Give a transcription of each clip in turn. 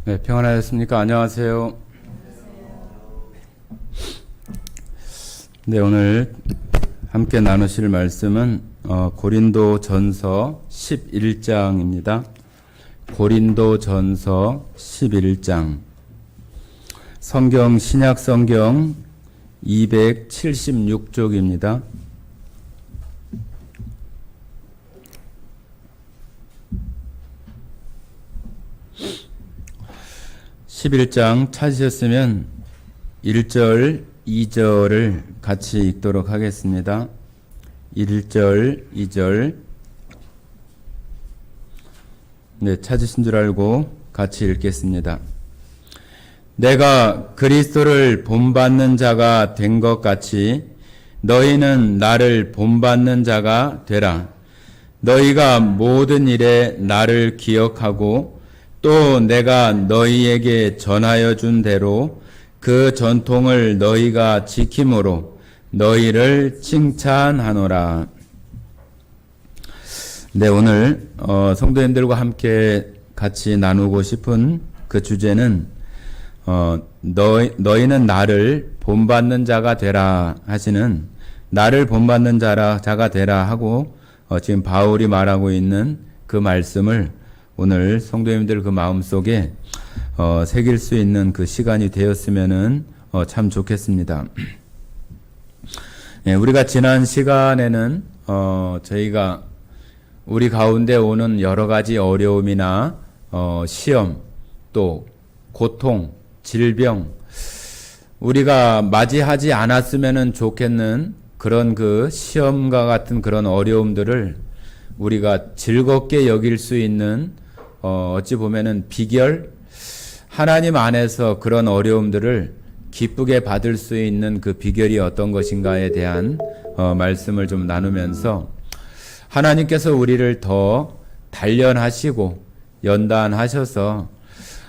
네, 평안하셨습니까? 안녕하세요. 네, 오늘 함께 나누실 말씀은 고린도전서 11장입니다. 고린도전서 11장. 성경 신약 성경 276쪽입니다. 11장 찾으셨으면 1절, 2절을 같이 읽도록 하겠습니다. 1절, 2절. 네, 찾으신 줄 알고 같이 읽겠습니다. 내가 그리스도를 본받는 자가 된 것 같이 너희는 나를 본받는 자가 되라. 너희가 모든 일에 나를 기억하고 또 내가 너희에게 전하여 준 대로 그 전통을 너희가 지킴으로 너희를 칭찬하노라. 네, 오늘 성도님들과 함께 같이 나누고 싶은 그 주제는 너희는 나를 본받는 자가 되라 하시는, 나를 본받는 자가 되라 하고 지금 바울이 말하고 있는 그 말씀을 오늘 성도님들 그 마음속에 새길 수 있는 그 시간이 되었으면은 참 좋겠습니다. 예, 우리가 지난 시간에는 저희가 우리 가운데 오는 여러 가지 어려움이나 시험, 또 고통, 질병, 우리가 맞이하지 않았으면 좋겠는 그런 그 시험과 같은 그런 어려움들을 우리가 즐겁게 여길 수 있는 어찌 보면은 비결, 하나님 안에서 그런 어려움들을 기쁘게 받을 수 있는 그 비결이 어떤 것인가에 대한 말씀을 좀 나누면서, 하나님께서 우리를 더 단련하시고 연단하셔서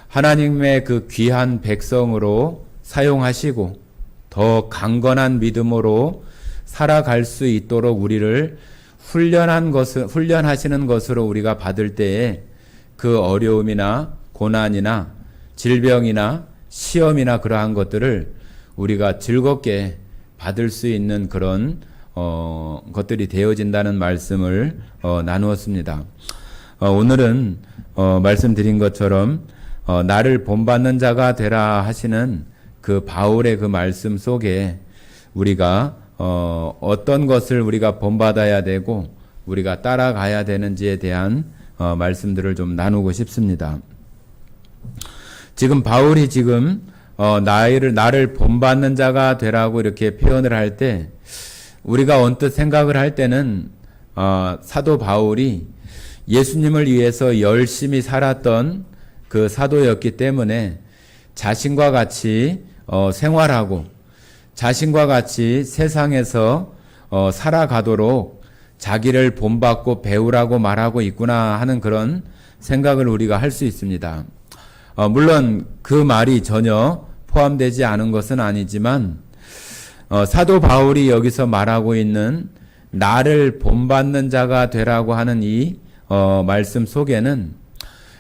하나님의 그 귀한 백성으로 사용하시고 더 강건한 믿음으로 살아갈 수 있도록 우리를 훈련하시는 것으로 우리가 받을 때에 그 어려움이나 고난이나 질병이나 시험이나 그러한 것들을 우리가 즐겁게 받을 수 있는 그런 것들이 되어진다는 말씀을 나누었습니다. 오늘은 말씀드린 것처럼 나를 본받는 자가 되라 하시는 그 바울의 그 말씀 속에 우리가 어떤 것을 우리가 본받아야 되고 우리가 따라가야 되는지에 대한 말씀들을 좀 나누고 싶습니다. 지금 바울이 지금 나를 본받는 자가 되라고 이렇게 표현을 할 때, 우리가 언뜻 생각을 할 때는 사도 바울이 예수님을 위해서 열심히 살았던 그 사도였기 때문에 자신과 같이 생활하고 자신과 같이 세상에서 살아가도록 자기를 본받고 배우라고 말하고 있구나 하는 그런 생각을 우리가 할 수 있습니다. 물론 그 말이 전혀 포함되지 않은 것은 아니지만 사도 바울이 여기서 말하고 있는 나를 본받는 자가 되라고 하는 이 말씀 속에는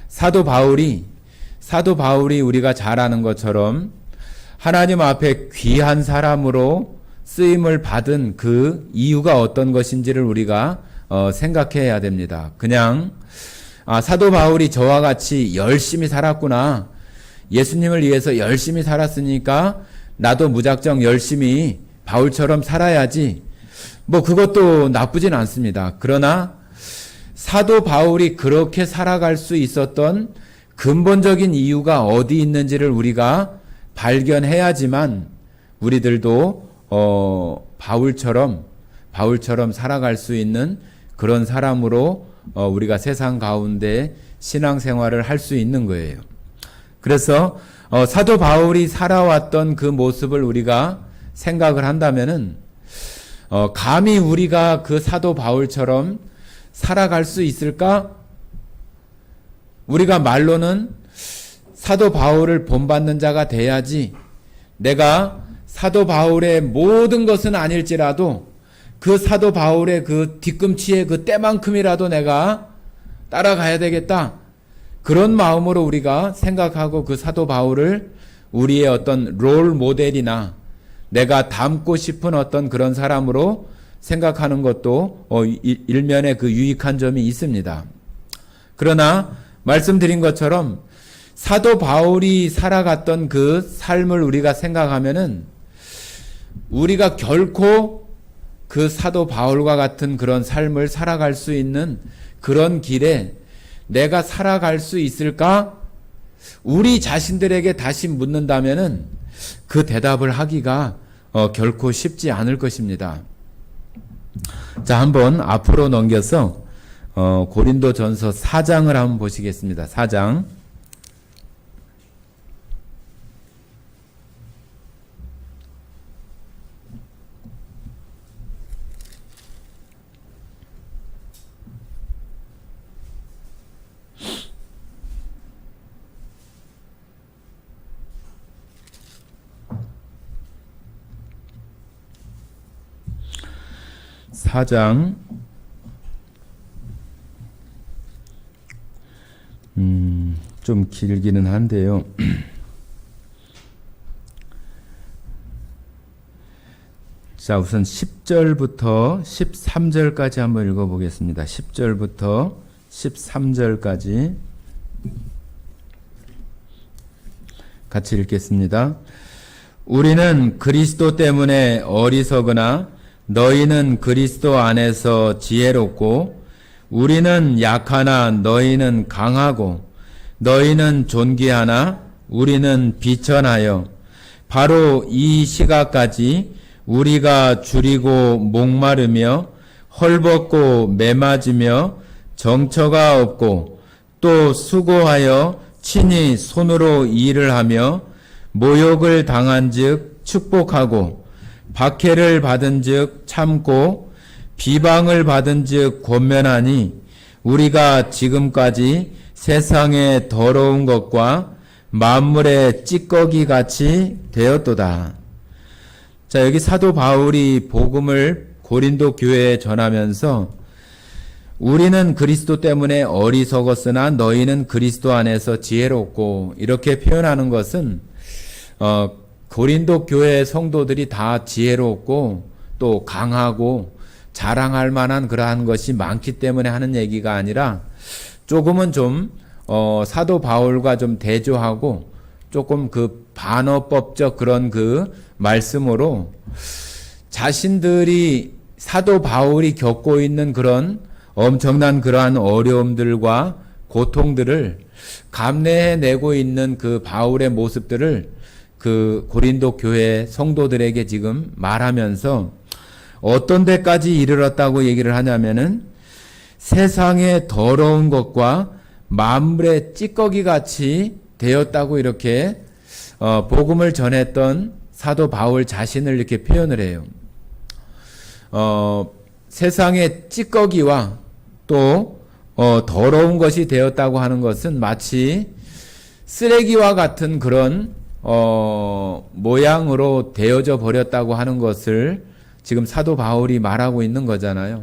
사도 바울이 우리가 잘 아는 것처럼 하나님 앞에 귀한 사람으로 쓰임을 받은 그 이유가 어떤 것인지를 우리가 생각해야 됩니다. 그냥 사도 바울이 저와 같이 열심히 살았구나, 예수님을 위해서 열심히 살았으니까 나도 무작정 열심히 바울처럼 살아야지, 뭐 그것도 나쁘진 않습니다. 그러나 사도 바울이 그렇게 살아갈 수 있었던 근본적인 이유가 어디 있는지를 우리가 발견해야지만 우리들도 바울처럼 살아갈 수 있는 그런 사람으로 우리가 세상 가운데 신앙생활을 할 수 있는 거예요. 그래서 사도 바울이 살아왔던 그 모습을 우리가 생각을 한다면은 감히 우리가 그 사도 바울처럼 살아갈 수 있을까? 우리가 말로는 사도 바울을 본받는 자가 돼야지, 내가 사도 바울의 모든 것은 아닐지라도 그 사도 바울의 그 뒤꿈치의 그 때만큼이라도 내가 따라가야 되겠다, 그런 마음으로 우리가 생각하고 그 사도 바울을 우리의 어떤 롤 모델이나 내가 닮고 싶은 어떤 그런 사람으로 생각하는 것도 일면에 그 유익한 점이 있습니다. 그러나 말씀드린 것처럼 사도 바울이 살아갔던 그 삶을 우리가 생각하면은 우리가 결코 그 사도 바울과 같은 그런 삶을 살아갈 수 있는 그런 길에 내가 살아갈 수 있을까? 우리 자신들에게 다시 묻는다면은 그 대답을 하기가 결코 쉽지 않을 것입니다. 자, 한번 앞으로 넘겨서 고린도전서 4장을 한번 보시겠습니다. 4장. 좀 길기는 한데요. 자, 우선 10절부터 13절까지 한번 읽어보겠습니다. 10절부터 13절까지 같이 읽겠습니다. 우리는 그리스도 때문에 어리석으나 너희는 그리스도 안에서 지혜롭고 우리는 약하나 너희는 강하고 너희는 존귀하나 우리는 비천하여 바로 이 시각까지 우리가 줄이고 목마르며 헐벗고 매맞으며 정처가 없고 또 수고하여 친히 손으로 일을 하며 모욕을 당한즉 축복하고 박해를 받은즉 참고 비방을 받은즉 권면하니 우리가 지금까지 세상의 더러운 것과 만물의 찌꺼기 같이 되었도다. 자, 여기 사도 바울이 복음을 고린도 교회에 전하면서 우리는 그리스도 때문에 어리석었으나 너희는 그리스도 안에서 지혜롭고 이렇게 표현하는 것은 고린도 교회 성도들이 다 지혜롭고 또 강하고 자랑할 만한 그러한 것이 많기 때문에 하는 얘기가 아니라 조금은 좀 사도 바울과 좀 대조하고 조금 그 반어법적 그런 그 말씀으로 자신들이 사도 바울이 겪고 있는 그런 엄청난 그러한 어려움들과 고통들을 감내해내고 있는 그 바울의 모습들을 그 고린도 교회 성도들에게 지금 말하면서 어떤 데까지 이르렀다고 얘기를 하냐면은 세상의 더러운 것과 만물의 찌꺼기 같이 되었다고 이렇게 복음을 전했던 사도 바울 자신을 이렇게 표현을 해요. 세상의 찌꺼기와 또 더러운 것이 되었다고 하는 것은 마치 쓰레기와 같은 그런 모양으로 되어져 버렸다고 하는 것을 지금 사도 바울이 말하고 있는 거잖아요.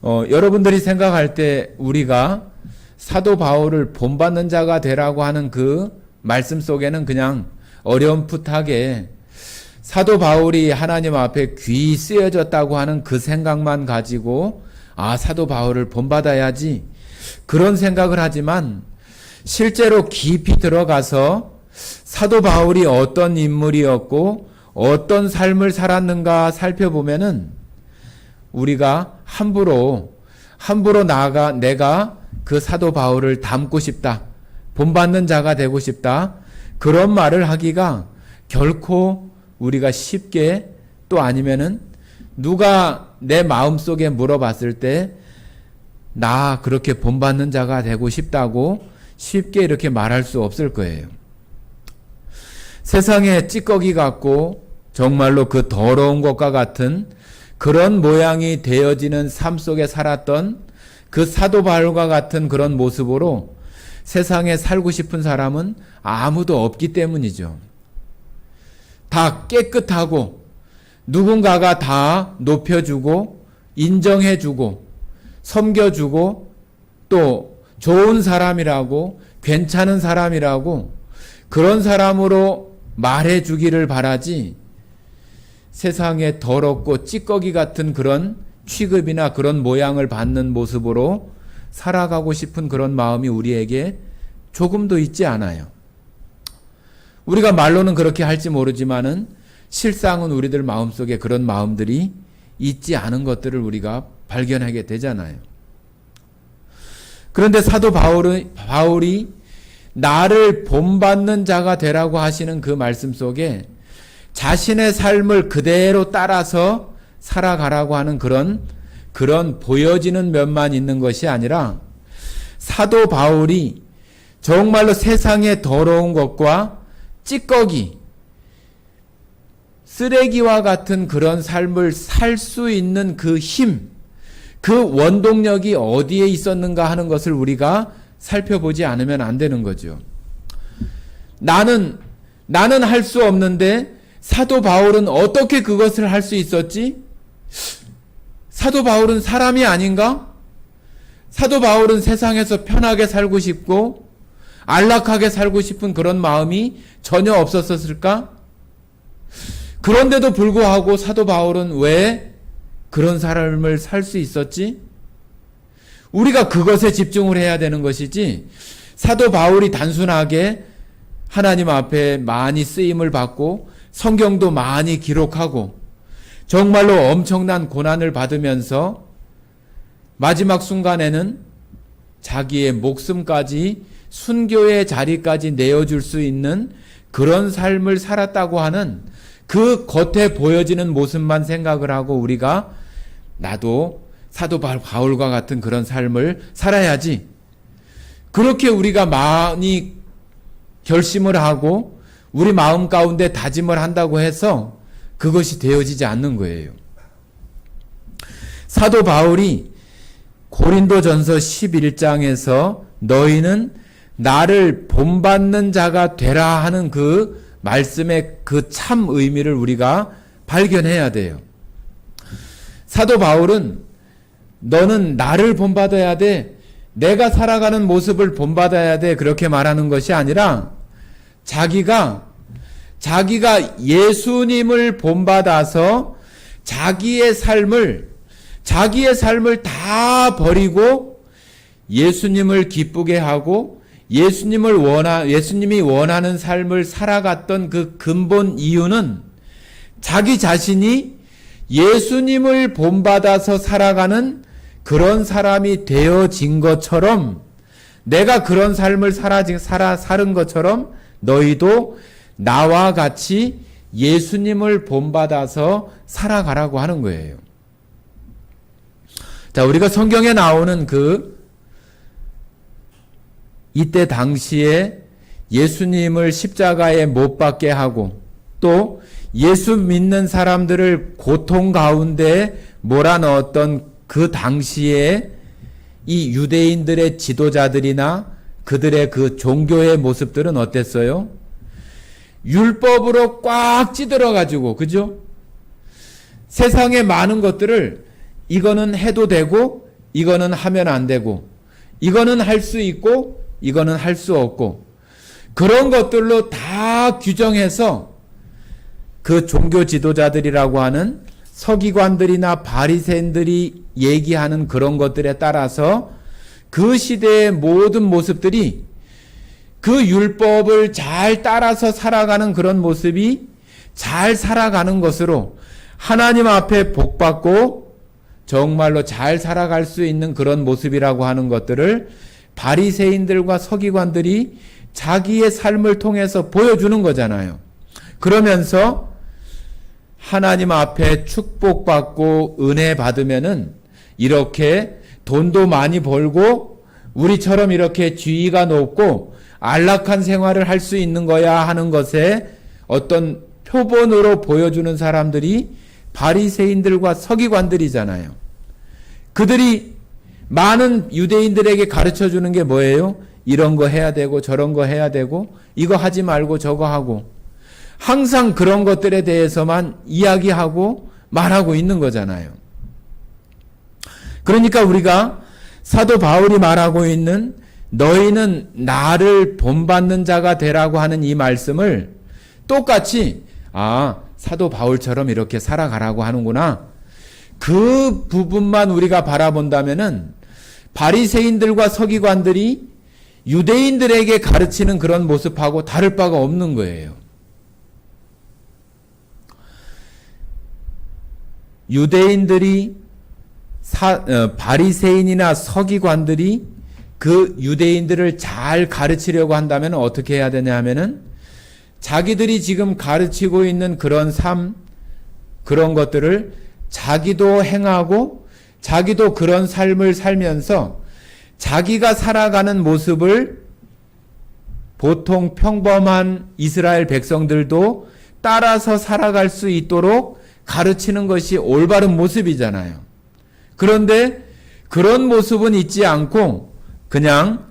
여러분들이 생각할 때 우리가 사도 바울을 본받는 자가 되라고 하는 그 말씀 속에는 그냥 어렴풋하게 사도 바울이 하나님 앞에 귀히 쓰여졌다고 하는 그 생각만 가지고 사도 바울을 본받아야지 그런 생각을 하지만 실제로 깊이 들어가서 사도 바울이 어떤 인물이었고 어떤 삶을 살았는가 살펴보면은 우리가 함부로 나아가 내가 그 사도 바울을 닮고 싶다, 본받는 자가 되고 싶다, 그런 말을 하기가 결코 우리가 쉽게, 또 아니면은 누가 내 마음속에 물어봤을 때 나 그렇게 본받는 자가 되고 싶다고 쉽게 이렇게 말할 수 없을 거예요. 세상에 찌꺼기 같고 정말로 그 더러운 것과 같은 그런 모양이 되어지는 삶 속에 살았던 그 사도 바울과 같은 그런 모습으로 세상에 살고 싶은 사람은 아무도 없기 때문이죠. 다 깨끗하고 누군가가 다 높여주고 인정해주고 섬겨주고 또 좋은 사람이라고, 괜찮은 사람이라고, 그런 사람으로 말해 주기를 바라지, 세상에 더럽고 찌꺼기 같은 그런 취급이나 그런 모양을 받는 모습으로 살아가고 싶은 그런 마음이 우리에게 조금도 있지 않아요. 우리가 말로는 그렇게 할지 모르지만은 실상은 우리들 마음속에 그런 마음들이 있지 않은 것들을 우리가 발견하게 되잖아요. 그런데 사도 바울이 나를 본받는 자가 되라고 하시는 그 말씀 속에 자신의 삶을 그대로 따라서 살아가라고 하는 그런 보여지는 면만 있는 것이 아니라 사도 바울이 정말로 세상의 더러운 것과 찌꺼기, 쓰레기와 같은 그런 삶을 살 수 있는 그 힘, 그 원동력이 어디에 있었는가 하는 것을 우리가 살펴보지 않으면 안 되는 거죠. 나는 할 수 없는데 사도 바울은 어떻게 그것을 할 수 있었지? 사도 바울은 사람이 아닌가? 사도 바울은 세상에서 편하게 살고 싶고 안락하게 살고 싶은 그런 마음이 전혀 없었을까? 그런데도 불구하고 사도 바울은 왜 그런 삶을 살 수 있었지? 우리가 그것에 집중을 해야 되는 것이지, 사도 바울이 단순하게 하나님 앞에 많이 쓰임을 받고 성경도 많이 기록하고 정말로 엄청난 고난을 받으면서 마지막 순간에는 자기의 목숨까지 순교의 자리까지 내어줄 수 있는 그런 삶을 살았다고 하는 그 겉에 보여지는 모습만 생각을 하고 우리가 나도 사도 바울과 같은 그런 삶을 살아야지, 그렇게 우리가 많이 결심을 하고 우리 마음 가운데 다짐을 한다고 해서 그것이 되어지지 않는 거예요. 사도 바울이 고린도전서 11장에서 너희는 나를 본받는 자가 되라 하는 그 말씀의 그 참 의미를 우리가 발견해야 돼요. 사도 바울은 너는 나를 본받아야 돼, 내가 살아가는 모습을 본받아야 돼, 그렇게 말하는 것이 아니라 자기가 예수님을 본받아서 자기의 삶을 다 버리고 예수님을 기쁘게 하고 예수님이 원하는 삶을 살아갔던 그 근본 이유는 자기 자신이 예수님을 본받아서 살아가는 그런 사람이 되어진 것처럼, 내가 그런 삶을 살은 것처럼 너희도 나와 같이 예수님을 본받아서 살아가라고 하는 거예요. 자, 우리가 성경에 나오는 이때 당시에 예수님을 십자가에 못 박게 하고 또 예수 믿는 사람들을 고통 가운데 몰아넣었던 그 당시에 이 유대인들의 지도자들이나 그들의 그 종교의 모습들은 어땠어요? 율법으로 꽉 찌들어가지고, 그죠? 세상의 많은 것들을 이거는 해도 되고 이거는 하면 안 되고, 이거는 할 수 있고 이거는 할 수 없고, 그런 것들로 다 규정해서 그 종교 지도자들이라고 하는 서기관들이나 바리새인들이 얘기하는 그런 것들에 따라서 그 시대의 모든 모습들이 그 율법을 잘 따라서 살아가는 그런 모습이 잘 살아가는 것으로 하나님 앞에 복받고 정말로 잘 살아갈 수 있는 그런 모습이라고 하는 것들을 바리새인들과 서기관들이 자기의 삶을 통해서 보여주는 거잖아요. 그러면서 하나님 앞에 축복받고 은혜 받으면은 이렇게 돈도 많이 벌고 우리처럼 이렇게 지위가 높고 안락한 생활을 할 수 있는 거야 하는 것에 어떤 표본으로 보여주는 사람들이 바리새인들과 서기관들이잖아요. 그들이 많은 유대인들에게 가르쳐 주는 게 뭐예요? 이런 거 해야 되고 저런 거 해야 되고 이거 하지 말고 저거 하고, 항상 그런 것들에 대해서만 이야기하고 말하고 있는 거잖아요. 그러니까 우리가 사도 바울이 말하고 있는 너희는 나를 본받는 자가 되라고 하는 이 말씀을 똑같이 사도 바울처럼 이렇게 살아가라고 하는구나. 그 부분만 우리가 바라본다면은 바리새인들과 서기관들이 유대인들에게 가르치는 그런 모습하고 다를 바가 없는 거예요. 유대인들이 바리새인이나 서기관들이 그 유대인들을 잘 가르치려고 한다면 어떻게 해야 되냐 하면은 자기들이 지금 가르치고 있는 그런 삶, 그런 것들을 자기도 행하고 자기도 그런 삶을 살면서 자기가 살아가는 모습을 보통 평범한 이스라엘 백성들도 따라서 살아갈 수 있도록 가르치는 것이 올바른 모습이잖아요. 그런데 그런 모습은 있지 않고 그냥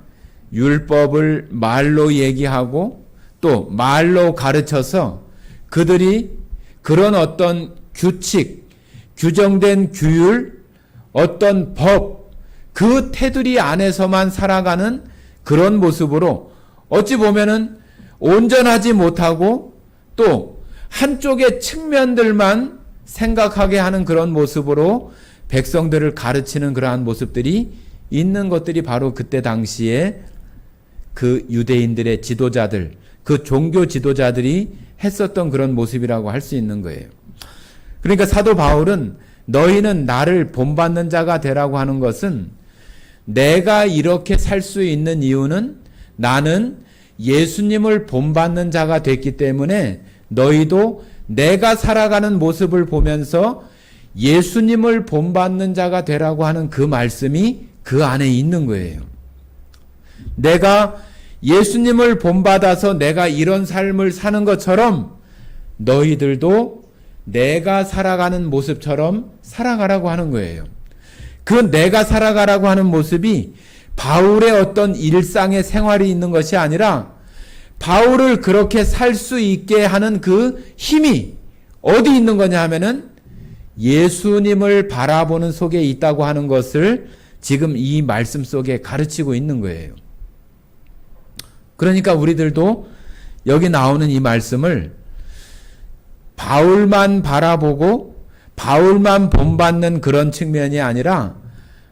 율법을 말로 얘기하고 또 말로 가르쳐서 그들이 그런 어떤 규칙, 규정된 규율, 어떤 법, 그 테두리 안에서만 살아가는 그런 모습으로 어찌 보면은 온전하지 못하고 또 한쪽의 측면들만 생각하게 하는 그런 모습으로 백성들을 가르치는 그러한 모습들이 있는 것들이 바로 그때 당시에 그 유대인들의 지도자들, 그 종교 지도자들이 했었던 그런 모습이라고 할 수 있는 거예요. 그러니까 사도 바울은 너희는 나를 본받는 자가 되라고 하는 것은 내가 이렇게 살 수 있는 이유는 나는 예수님을 본받는 자가 됐기 때문에 너희도 내가 살아가는 모습을 보면서 예수님을 본받는 자가 되라고 하는 그 말씀이 그 안에 있는 거예요. 내가 예수님을 본받아서 내가 이런 삶을 사는 것처럼 너희들도 내가 살아가는 모습처럼 살아가라고 하는 거예요. 그 내가 살아가라고 하는 모습이 바울의 어떤 일상의 생활이 있는 것이 아니라 바울을 그렇게 살 수 있게 하는 그 힘이 어디 있는 거냐 하면은 예수님을 바라보는 속에 있다고 하는 것을 지금 이 말씀 속에 가르치고 있는 거예요. 그러니까 우리들도 여기 나오는 이 말씀을 바울만 바라보고 바울만 본받는 그런 측면이 아니라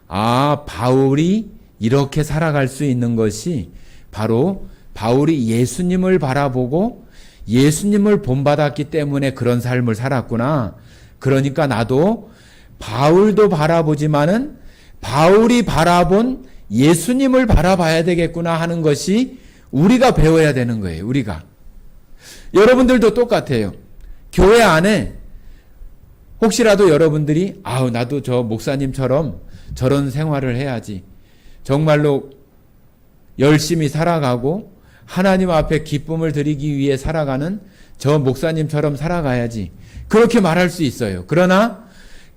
바울이 이렇게 살아갈 수 있는 것이 바로 바울이 예수님을 바라보고 예수님을 본받았기 때문에 그런 삶을 살았구나. 그러니까 나도 바울도 바라보지만은 바울이 바라본 예수님을 바라봐야 되겠구나 하는 것이 우리가 배워야 되는 거예요. 우리가. 여러분들도 똑같아요. 교회 안에 혹시라도 여러분들이 나도 저 목사님처럼 저런 생활을 해야지. 정말로 열심히 살아가고 하나님 앞에 기쁨을 드리기 위해 살아가는 저 목사님처럼 살아가야지. 그렇게 말할 수 있어요. 그러나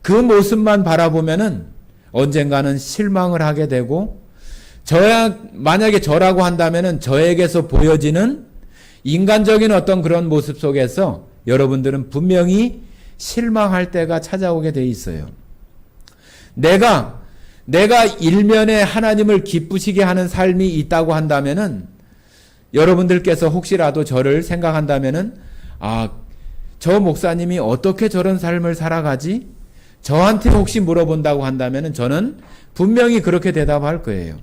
그 모습만 바라보면은 언젠가는 실망을 하게 되고 만약에 저라고 한다면은 저에게서 보여지는 인간적인 어떤 그런 모습 속에서 여러분들은 분명히 실망할 때가 찾아오게 돼 있어요. 내가 일면에 하나님을 기쁘시게 하는 삶이 있다고 한다면은 여러분들께서 혹시라도 저를 생각한다면은 저 목사님이 어떻게 저런 삶을 살아가지? 저한테 혹시 물어본다고 한다면은 저는 분명히 그렇게 대답할 거예요.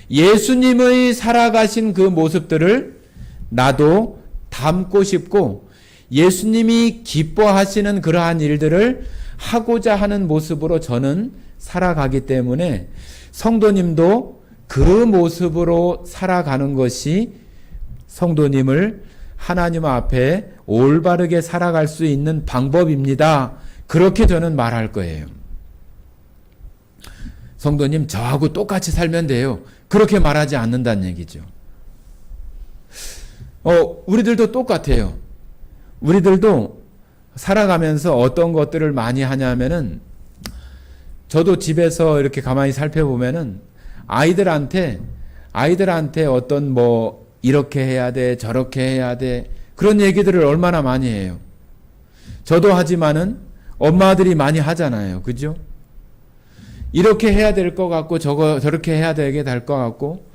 예수님의 살아가신 그 모습들을 나도 담고 싶고 예수님이 기뻐하시는 그러한 일들을 하고자 하는 모습으로 저는 살아가기 때문에 성도님도 그 모습으로 살아가는 것이 성도님을 하나님 앞에 올바르게 살아갈 수 있는 방법입니다. 그렇게 저는 말할 거예요. 성도님, 저하고 똑같이 살면 돼요. 그렇게 말하지 않는다는 얘기죠. 우리들도 똑같아요. 우리들도 살아가면서 어떤 것들을 많이 하냐면은 저도 집에서 이렇게 가만히 살펴보면은 아이들한테 어떤 이렇게 해야 돼, 저렇게 해야 돼, 그런 얘기들을 얼마나 많이 해요. 저도 하지만은 엄마들이 많이 하잖아요. 그죠? 이렇게 해야 될 것 같고 저렇게 해야 되게 될 것 같고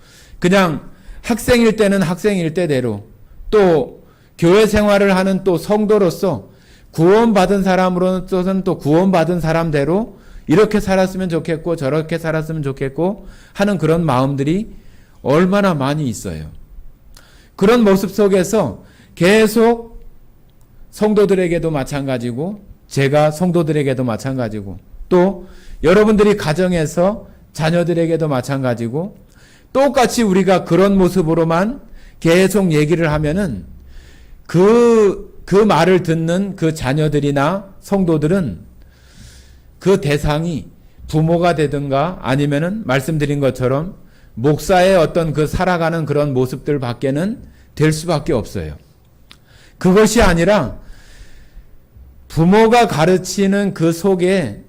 그냥 학생일 때는 학생일 때대로, 또 교회 생활을 하는 또 성도로서 구원받은 사람으로서는 또 구원받은 사람대로 이렇게 살았으면 좋겠고 저렇게 살았으면 좋겠고 하는 그런 마음들이 얼마나 많이 있어요. 그런 모습 속에서 계속 성도들에게도 마찬가지고 제가 성도들에게도 마찬가지고 또 여러분들이 가정에서 자녀들에게도 마찬가지고 똑같이 우리가 그런 모습으로만 계속 얘기를 하면은 그 말을 듣는 그 자녀들이나 성도들은 그 대상이 부모가 되든가 아니면은 말씀드린 것처럼 목사의 어떤 그 살아가는 그런 모습들 밖에는 될 수밖에 없어요. 그것이 아니라 부모가 가르치는 그 속에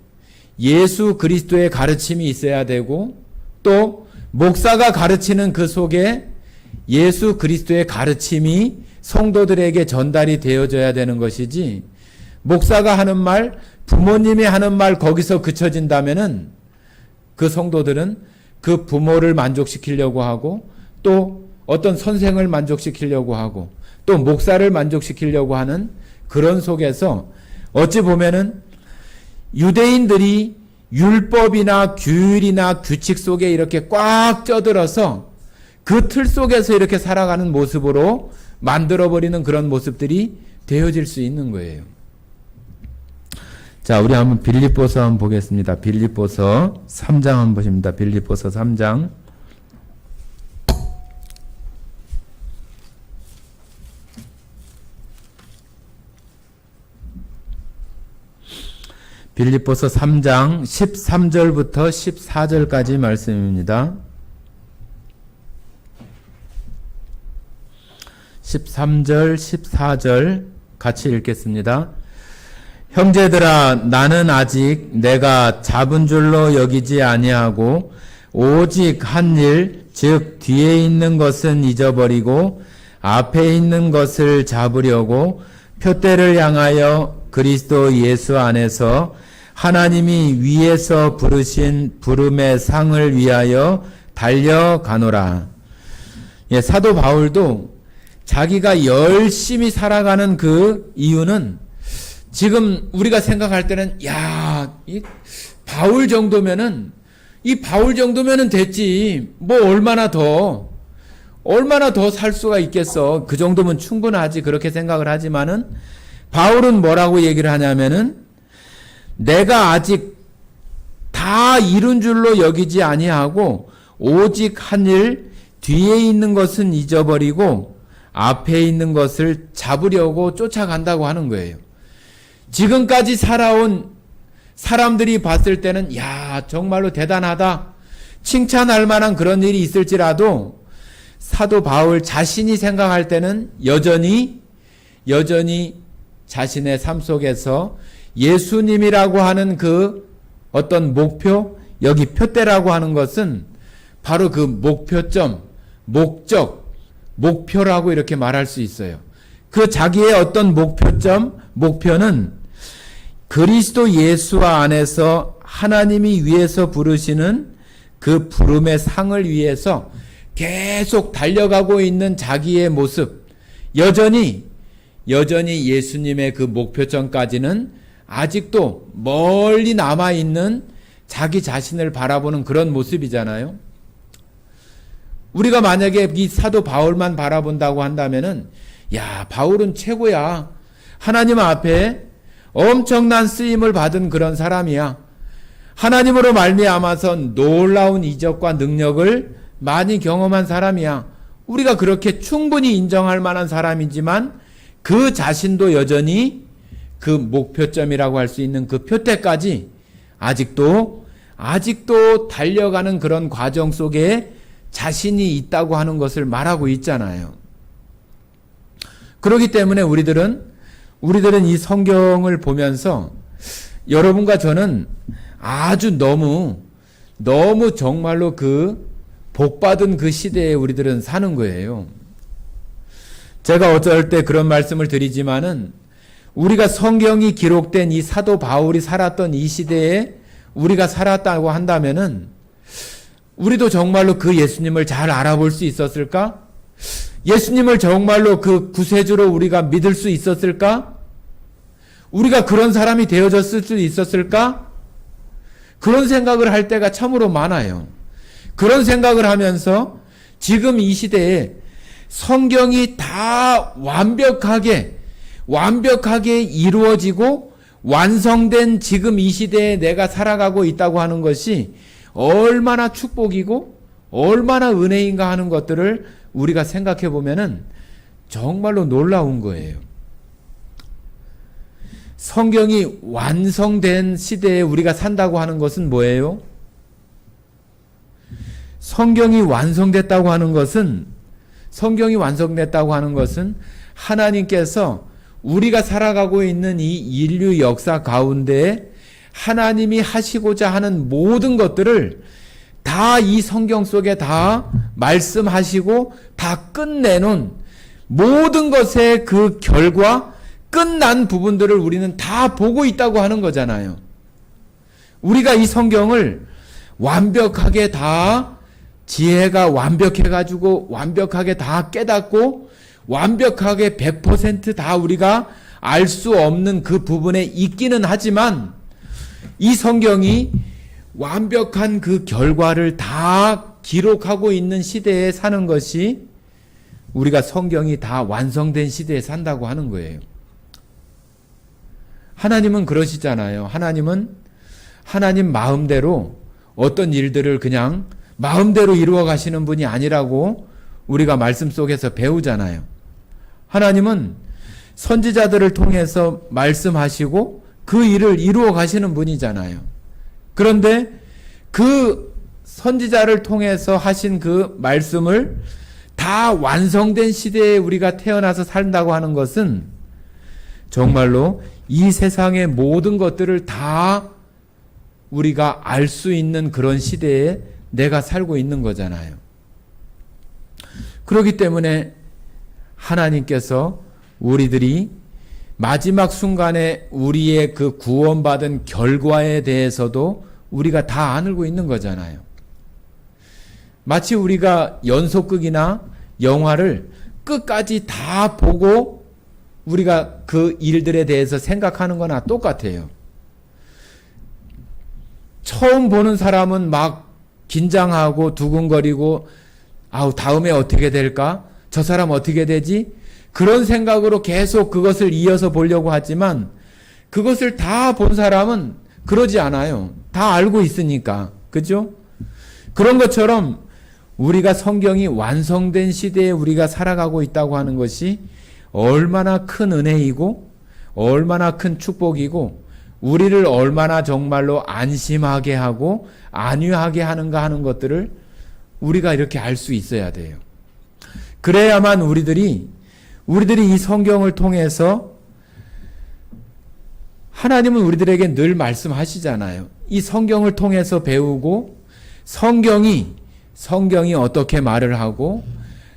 예수 그리스도의 가르침이 있어야 되고 또 목사가 가르치는 그 속에 예수 그리스도의 가르침이 성도들에게 전달이 되어져야 되는 것이지 목사가 하는 말, 부모님이 하는 말 거기서 그쳐진다면은 그 성도들은 그 부모를 만족시키려고 하고 또 어떤 선생을 만족시키려고 하고 또 목사를 만족시키려고 하는 그런 속에서 어찌 보면은 유대인들이 율법이나 규율이나 규칙 속에 이렇게 꽉 쪄들어서 그 틀 속에서 이렇게 살아가는 모습으로 만들어버리는 그런 모습들이 되어질 수 있는 거예요. 자, 우리 한번 빌립보서 한번 보겠습니다. 빌립보서 3장 한번 보십니다. 빌립보서 3장. 빌립보서 3장 13절부터 14절까지 말씀입니다. 13절, 14절 같이 읽겠습니다. 형제들아, 나는 아직 내가 잡은 줄로 여기지 아니하고 오직 한 일, 즉 뒤에 있는 것은 잊어버리고 앞에 있는 것을 잡으려고 표대를 향하여 그리스도 예수 안에서 하나님이 위에서 부르신 부름의 상을 위하여 달려가노라. 예, 사도 바울도 자기가 열심히 살아가는 그 이유는 지금 우리가 생각할 때는 이 바울 정도면은 됐지. 뭐 얼마나 더 살 수가 있겠어. 그 정도면 충분하지. 그렇게 생각을 하지만은 바울은 뭐라고 얘기를 하냐면은 내가 아직 다 이룬 줄로 여기지 아니하고 오직 한 일 뒤에 있는 것은 잊어버리고 앞에 있는 것을 잡으려고 쫓아간다고 하는 거예요. 지금까지 살아온 사람들이 봤을 때는 정말로 대단하다. 칭찬할 만한 그런 일이 있을지라도 사도 바울 자신이 생각할 때는 여전히 자신의 삶 속에서 예수님이라고 하는 그 어떤 목표, 여기 표대라고 하는 것은 바로 그 목표점, 목적, 목표라고 이렇게 말할 수 있어요. 그 자기의 어떤 목표는 그리스도 예수 안에서 하나님이 위에서 부르시는 그 부름의 상을 위해서 계속 달려가고 있는 자기의 모습, 여전히 예수님의 그 목표점까지는 아직도 멀리 남아있는 자기 자신을 바라보는 그런 모습이잖아요. 우리가 만약에 이 사도 바울만 바라본다고 한다면은 바울은 최고야. 하나님 앞에 엄청난 쓰임을 받은 그런 사람이야. 하나님으로 말미암아서 놀라운 이적과 능력을 많이 경험한 사람이야. 우리가 그렇게 충분히 인정할 만한 사람이지만 그 자신도 여전히 그 목표점이라고 할 수 있는 그 표대까지 아직도 달려가는 그런 과정 속에 자신이 있다고 하는 것을 말하고 있잖아요. 그렇기 때문에 우리들은 이 성경을 보면서 여러분과 저는 아주 너무 정말로 그 복받은 그 시대에 우리들은 사는 거예요. 제가 어쩔 때 그런 말씀을 드리지만은 우리가 성경이 기록된 이 사도 바울이 살았던 이 시대에 우리가 살았다고 한다면은 우리도 정말로 그 예수님을 잘 알아볼 수 있었을까? 예수님을 정말로 그 구세주로 우리가 믿을 수 있었을까? 우리가 그런 사람이 되어졌을 수 있었을까? 그런 생각을 할 때가 참으로 많아요. 그런 생각을 하면서 지금 이 시대에 성경이 다 완벽하게 이루어지고 완성된 지금 이 시대에 내가 살아가고 있다고 하는 것이 얼마나 축복이고 얼마나 은혜인가 하는 것들을 우리가 생각해 보면은 정말로 놀라운 거예요. 성경이 완성된 시대에 우리가 산다고 하는 것은 뭐예요? 성경이 완성됐다고 하는 것은 하나님께서 우리가 살아가고 있는 이 인류 역사 가운데 하나님이 하시고자 하는 모든 것들을 다 이 성경 속에 다 말씀하시고 다 끝내놓은 모든 것의 그 결과 끝난 부분들을 우리는 다 보고 있다고 하는 거잖아요. 우리가 이 성경을 완벽하게 다 지혜가 완벽해가지고 완벽하게 다 깨닫고 완벽하게 100% 우리가 알 수 없는 그 부분에 있기는 하지만 이 성경이 완벽한 그 결과를 다 기록하고 있는 시대에 사는 것이 우리가 성경이 다 완성된 시대에 산다고 하는 거예요. 하나님은 그러시잖아요. 하나님은 하나님 마음대로 어떤 일들을 그냥 마음대로 이루어 가시는 분이 아니라고 우리가 말씀 속에서 배우잖아요. 하나님은 선지자들을 통해서 말씀하시고 그 일을 이루어 가시는 분이잖아요. 그런데 그 선지자를 통해서 하신 그 말씀을 다 완성된 시대에 우리가 태어나서 산다고 하는 것은 정말로 이 세상의 모든 것들을 다 우리가 알 수 있는 그런 시대에 내가 살고 있는 거잖아요. 그렇기 때문에 하나님께서 우리들이 마지막 순간에 우리의 그 구원받은 결과에 대해서도 우리가 다 알고 있는 거잖아요. 마치 우리가 연속극이나 영화를 끝까지 다 보고 우리가 그 일들에 대해서 생각하는 거나 똑같아요. 처음 보는 사람은 막 긴장하고 두근거리고 다음에 어떻게 될까? 저 사람 어떻게 되지? 그런 생각으로 계속 그것을 이어서 보려고 하지만 그것을 다 본 사람은 그러지 않아요. 다 알고 있으니까. 그죠? 그런 것처럼 우리가 성경이 완성된 시대에 우리가 살아가고 있다고 하는 것이 얼마나 큰 은혜이고 얼마나 큰 축복이고 우리를 얼마나 정말로 안심하게 하고 안위하게 하는가 하는 것들을 우리가 이렇게 알 수 있어야 돼요. 그래야만 우리들이 이 성경을 통해서 하나님은 우리들에게 늘 말씀하시잖아요. 이 성경을 통해서 배우고 성경이 어떻게 말을 하고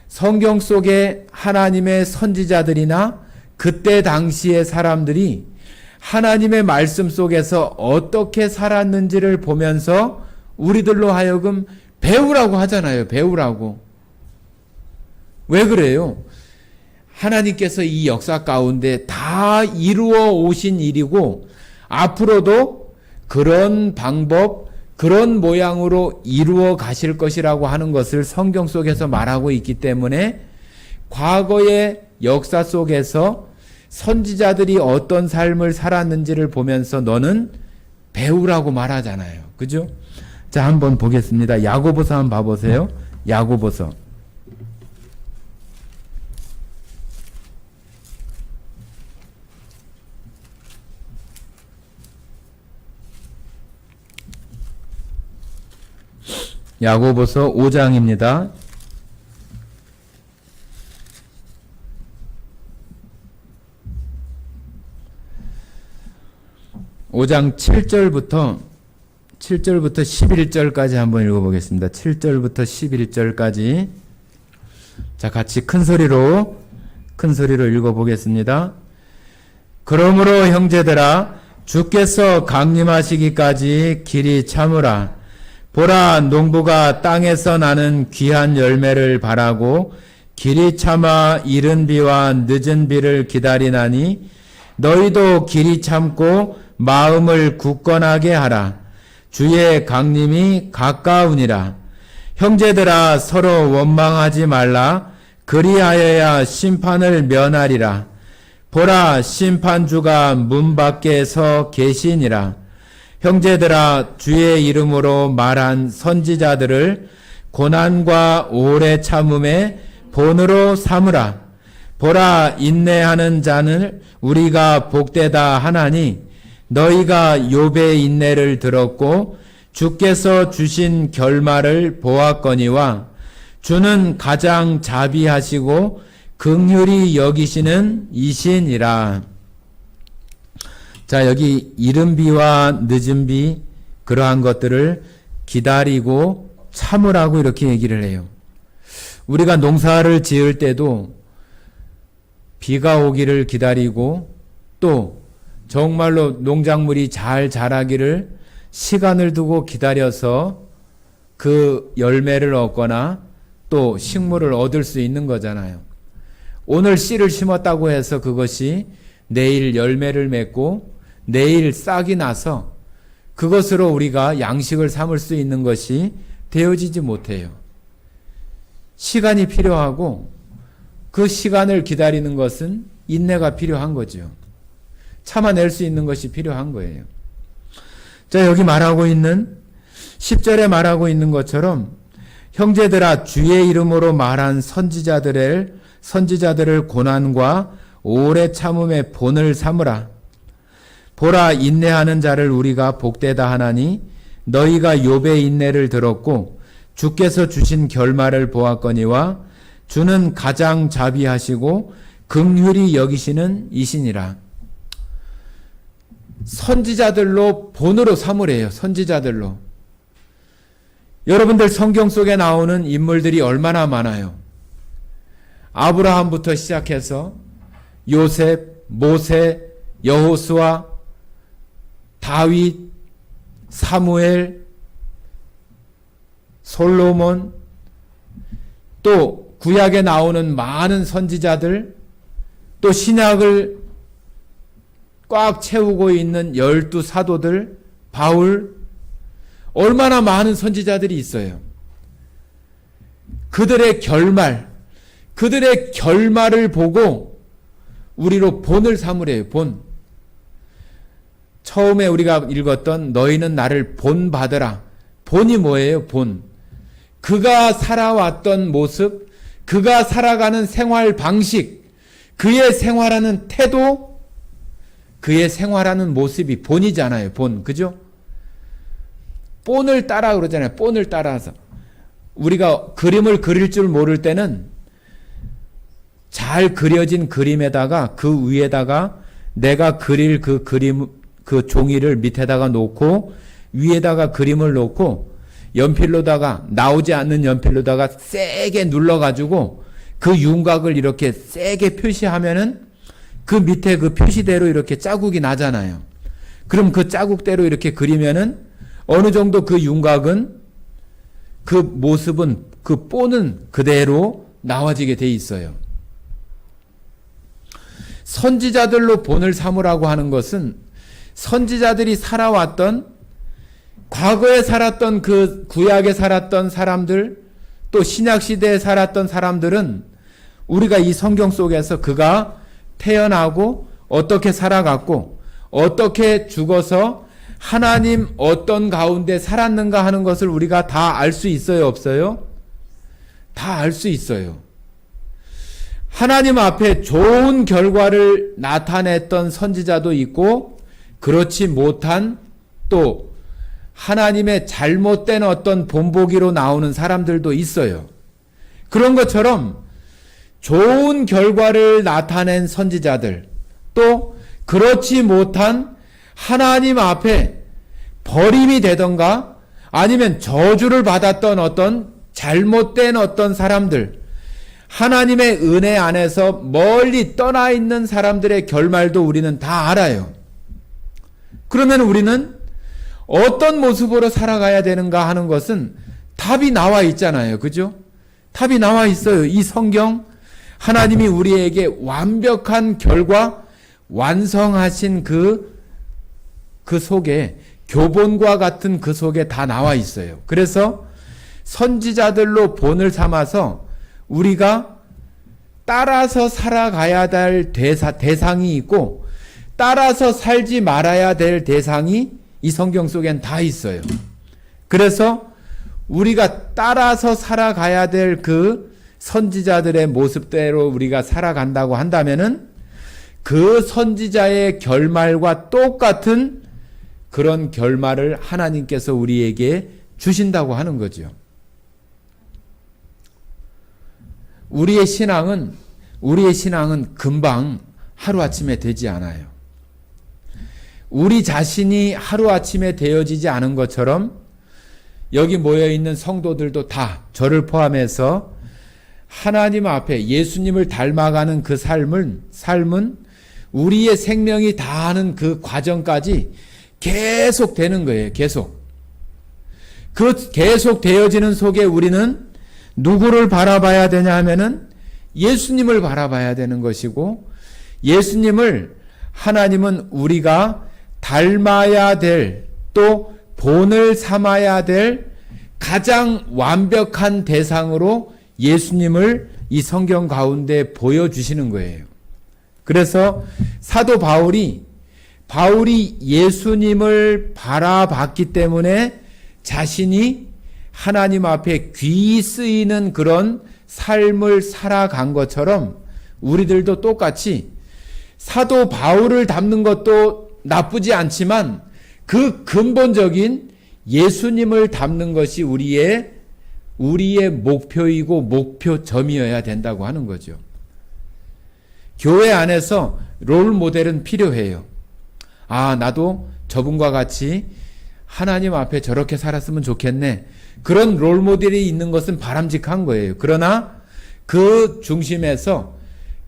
성경 속에 하나님의 선지자들이나 그때 당시의 사람들이 하나님의 말씀 속에서 어떻게 살았는지를 보면서 우리들로 하여금 배우라고 하잖아요. 배우라고. 왜 그래요? 하나님께서 이 역사 가운데 다 이루어 오신 일이고 앞으로도 그런 방법, 그런 모양으로 이루어 가실 것이라고 하는 것을 성경 속에서 말하고 있기 때문에 과거의 역사 속에서 선지자들이 어떤 삶을 살았는지를 보면서 너는 배우라고 말하잖아요. 그죠? 자, 한번 보겠습니다. 야고보서 한번 봐보세요. 야고보서. 야고보서 5장입니다. 5장 7절부터 11절까지 한번 읽어보겠습니다. 7절부터 11절까지. 자, 같이 큰 소리로 읽어보겠습니다. 그러므로 형제들아, 주께서 강림하시기까지 길이 참으라. 보라, 농부가 땅에서 나는 귀한 열매를 바라고 길이 참아 이른 비와 늦은 비를 기다리나니 너희도 길이 참고 마음을 굳건하게 하라. 주의 강림이 가까우니라. 형제들아, 서로 원망하지 말라. 그리하여야 심판을 면하리라. 보라, 심판주가 문 밖에 서 계시니라. 형제들아, 주의 이름으로 말한 선지자들을 고난과 오래 참음의 본으로 삼으라. 보라, 인내하는 자는 우리가 복되다 하나니 너희가 욥의 인내를 들었고 주께서 주신 결말을 보았거니와 주는 가장 자비하시고 긍휼히 여기시는 이시니라. 자, 여기 이른 비와 늦은 비, 그러한 것들을 기다리고 참으라고 이렇게 얘기를 해요. 우리가 농사를 지을 때도 비가 오기를 기다리고 또 정말로 농작물이 잘 자라기를 시간을 두고 기다려서 그 열매를 얻거나 또 식물을 얻을 수 있는 거잖아요. 오늘 씨를 심었다고 해서 그것이 내일 열매를 맺고 내일 싹이 나서 그것으로 우리가 양식을 삼을 수 있는 것이 되어지지 못해요. 시간이 필요하고 그 시간을 기다리는 것은 인내가 필요한 거죠. 참아낼 수 있는 것이 필요한 거예요. 자, 여기 말하고 있는 10절에 말하고 있는 것처럼 형제들아, 주의 이름으로 말한 선지자들을 고난과 오래 참음의 본을 삼으라. 보라, 인내하는 자를 우리가 복되다 하나니 너희가 욥의 인내를 들었고 주께서 주신 결말을 보았거니와 주는 가장 자비하시고 긍휼히 여기시는 이시니라. 선지자들로 본으로 삼으래요. 선지자들로. 여러분들 성경 속에 나오는 인물들이 얼마나 많아요. 아브라함부터 시작해서 요셉, 모세, 여호수아, 다윗, 사무엘, 솔로몬, 또 구약에 나오는 많은 선지자들, 또 신약을 꽉 채우고 있는 12 사도들, 바울, 얼마나 많은 선지자들이 있어요. 그들의 결말을 보고 우리로 본을 삼으래요. 본. 처음에 우리가 읽었던 너희는 나를 본받으라. 본이 뭐예요? 본. 그가 살아왔던 모습, 그가 살아가는 생활 방식, 그의 생활하는 태도, 그의 생활하는 모습이 본이잖아요. 본. 그죠? 본을 따라 그러잖아요. 본을 따라서. 우리가 그림을 그릴 줄 모를 때는 잘 그려진 그림에다가 그 위에다가 내가 그릴 그 그림, 그 종이를 밑에다가 놓고 위에다가 그림을 놓고 연필로다가, 나오지 않는 연필로다가 세게 눌러가지고 그 윤곽을 이렇게 세게 표시하면은 그 밑에 그 표시대로 이렇게 자국이 나잖아요. 그럼 그 자국대로 이렇게 그리면은 어느 정도 그 윤곽은, 그 모습은, 그 본은 그대로 나와지게 돼 있어요. 선지자들로 본을 삼으라고 하는 것은 선지자들이 살아왔던, 과거에 살았던 그 구약에 살았던 사람들, 또 신약시대에 살았던 사람들은 우리가 이 성경 속에서 그가 태어나고 어떻게 살아갔고 어떻게 죽어서 하나님 어떤 가운데 살았는가 하는 것을 우리가 다 알 수 있어요, 없어요? 다 알 수 있어요. 하나님 앞에 좋은 결과를 나타냈던 선지자도 있고 그렇지 못한, 또 하나님의 잘못된 어떤 본보기로 나오는 사람들도 있어요. 그런 것처럼 좋은 결과를 나타낸 선지자들, 또 그렇지 못한 하나님 앞에 버림이 되던가 아니면 저주를 받았던 어떤 잘못된 어떤 사람들, 하나님의 은혜 안에서 멀리 떠나 있는 사람들의 결말도 우리는 다 알아요. 그러면 우리는 어떤 모습으로 살아가야 되는가 하는 것은 답이 나와 있잖아요. 그죠? 답이 나와 있어요. 이 성경, 하나님이 우리에게 완벽한 결과, 완성하신 그 속에, 교본과 같은 그 속에 다 나와 있어요. 그래서 선지자들로 본을 삼아서 우리가 따라서 살아가야 될 대상이 있고, 따라서 살지 말아야 될 대상이 이 성경 속엔 다 있어요. 그래서 우리가 따라서 살아가야 될 그 선지자들의 모습대로 우리가 살아간다고 한다면은 그 선지자의 결말과 똑같은 그런 결말을 하나님께서 우리에게 주신다고 하는 거죠. 우리의 신앙은 금방 하루아침에 되지 않아요. 우리 자신이 하루아침에 되어지지 않은 것처럼 여기 모여있는 성도들도 다 저를 포함해서 하나님 앞에 예수님을 닮아가는 그 삶은 우리의 생명이 다하는 그 과정까지 계속 되는 거예요. 계속. 그 계속 되어지는 속에 우리는 누구를 바라봐야 되냐 하면은 예수님을 바라봐야 되는 것이고, 예수님을 하나님은 우리가 닮아야 될, 또 본을 삼아야 될 가장 완벽한 대상으로 예수님을 이 성경 가운데 보여주시는 거예요. 그래서 사도 바울이 예수님을 바라봤기 때문에 자신이 하나님 앞에 귀히 쓰이는 그런 삶을 살아간 것처럼 우리들도 똑같이 사도 바울을 닮는 것도 나쁘지 않지만 그 근본적인 예수님을 닮는 것이 우리의 목표이고 목표점이어야 된다고 하는 거죠. 교회 안에서 롤 모델은 필요해요. 나도 저분과 같이 하나님 앞에 저렇게 살았으면 좋겠네. 그런 롤 모델이 있는 것은 바람직한 거예요. 그러나 그 중심에서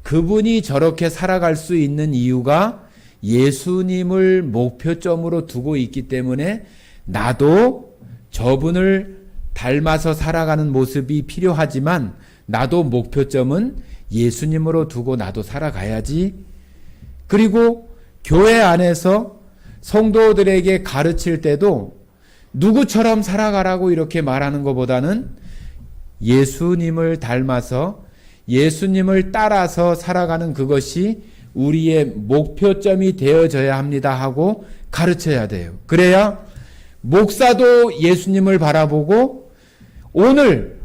그분이 저렇게 살아갈 수 있는 이유가 예수님을 목표점으로 두고 있기 때문에 나도 저분을 닮아서 살아가는 모습이 필요하지만 나도 목표점은 예수님으로 두고 나도 살아가야지. 그리고 교회 안에서 성도들에게 가르칠 때도 누구처럼 살아가라고 이렇게 말하는 것보다는 예수님을 닮아서 예수님을 따라서 살아가는 그것이 우리의 목표점이 되어져야 합니다 하고 가르쳐야 돼요. 그래야 목사도 예수님을 바라보고 오늘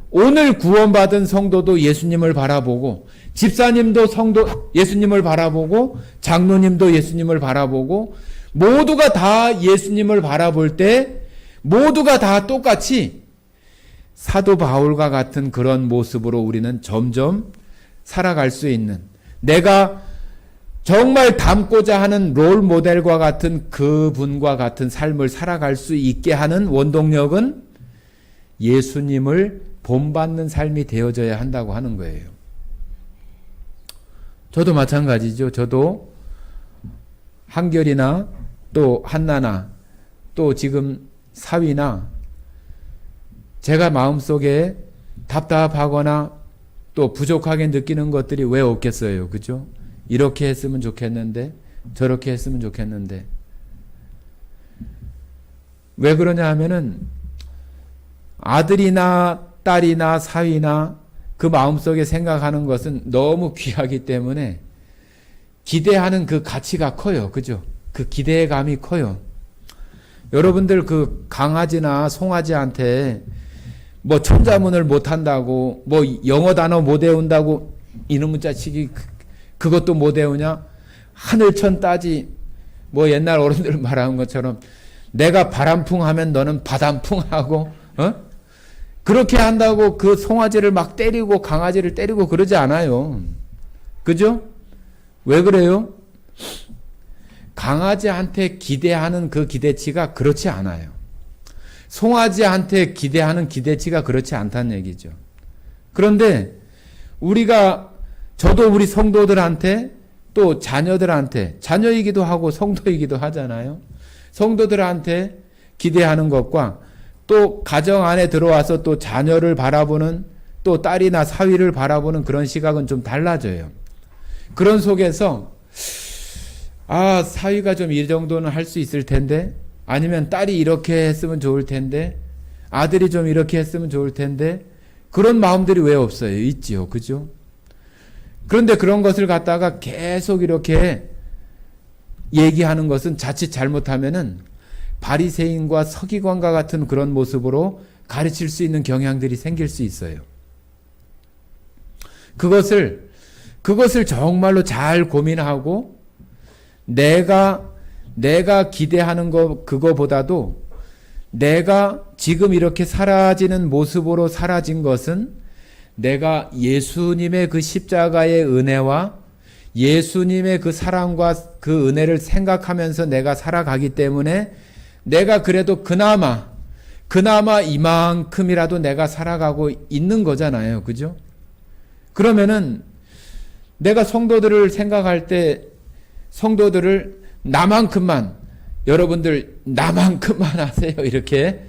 구원받은 성도도 예수님을 바라보고 집사님도 예수님을 바라보고 장로님도 예수님을 바라보고 모두가 다 예수님을 바라볼 때 모두가 다 똑같이 사도 바울과 같은 그런 모습으로 우리는 점점 살아갈 수 있는, 내가 정말 닮고자 하는 롤 모델과 같은 그분과 같은 삶을 살아갈 수 있게 하는 원동력은 예수님을 본받는 삶이 되어져야 한다고 하는 거예요. 저도 마찬가지죠. 저도 한결이나 또 한나나 또 지금 사위나 제가 마음속에 답답하거나 또 부족하게 느끼는 것들이 왜 없겠어요. 그죠? 이렇게 했으면 좋겠는데 저렇게 했으면 좋겠는데 왜 그러냐 하면은 아들이나 딸이나 사위나 그 마음속에 생각하는 것은 너무 귀하기 때문에 기대하는 그 가치가 커요. 그죠? 그 기대감이 커요. 여러분들 그 강아지나 송아지한테 뭐 천자문을 못한다고 뭐 영어 단어 못 외운다고 이놈의 자식이 그것도 못 외우냐? 하늘천 따지 뭐 옛날 어른들 말하는 것처럼 내가 바람풍 하면 너는 바람풍 하고 그렇게 한다고 그 송아지를 막 때리고 강아지를 때리고 그러지 않아요. 그죠? 왜 그래요? 강아지한테 기대하는 그 기대치가 그렇지 않아요. 송아지한테 기대하는 기대치가 그렇지 않다는 얘기죠. 그런데 저도 우리 성도들한테 또 자녀들한테, 자녀이기도 하고 성도이기도 하잖아요. 성도들한테 기대하는 것과 또 가정 안에 들어와서 또 자녀를 바라보는 또 딸이나 사위를 바라보는 그런 시각은 좀 달라져요. 그런 속에서 사위가 좀 이 정도는 할 수 있을 텐데, 아니면 딸이 이렇게 했으면 좋을 텐데, 아들이 좀 이렇게 했으면 좋을 텐데, 그런 마음들이 왜 없어요? 있지요. 그죠? 그런데 그런 것을 갖다가 계속 이렇게 얘기하는 것은 자칫 잘못하면은 바리새인과 서기관과 같은 그런 모습으로 가르칠 수 있는 경향들이 생길 수 있어요. 그것을 정말로 잘 고민하고 내가 기대하는 그거보다도 내가 지금 이렇게 사라지는 모습으로 사라진 것은 내가 예수님의 그 십자가의 은혜와 예수님의 그 사랑과 그 은혜를 생각하면서 내가 살아가기 때문에 내가 그래도 그나마 이만큼이라도 내가 살아가고 있는 거잖아요. 그죠? 그러면은 내가 성도들을 생각할 때 성도들을 나만큼만, 여러분들 나만큼만 하세요, 이렇게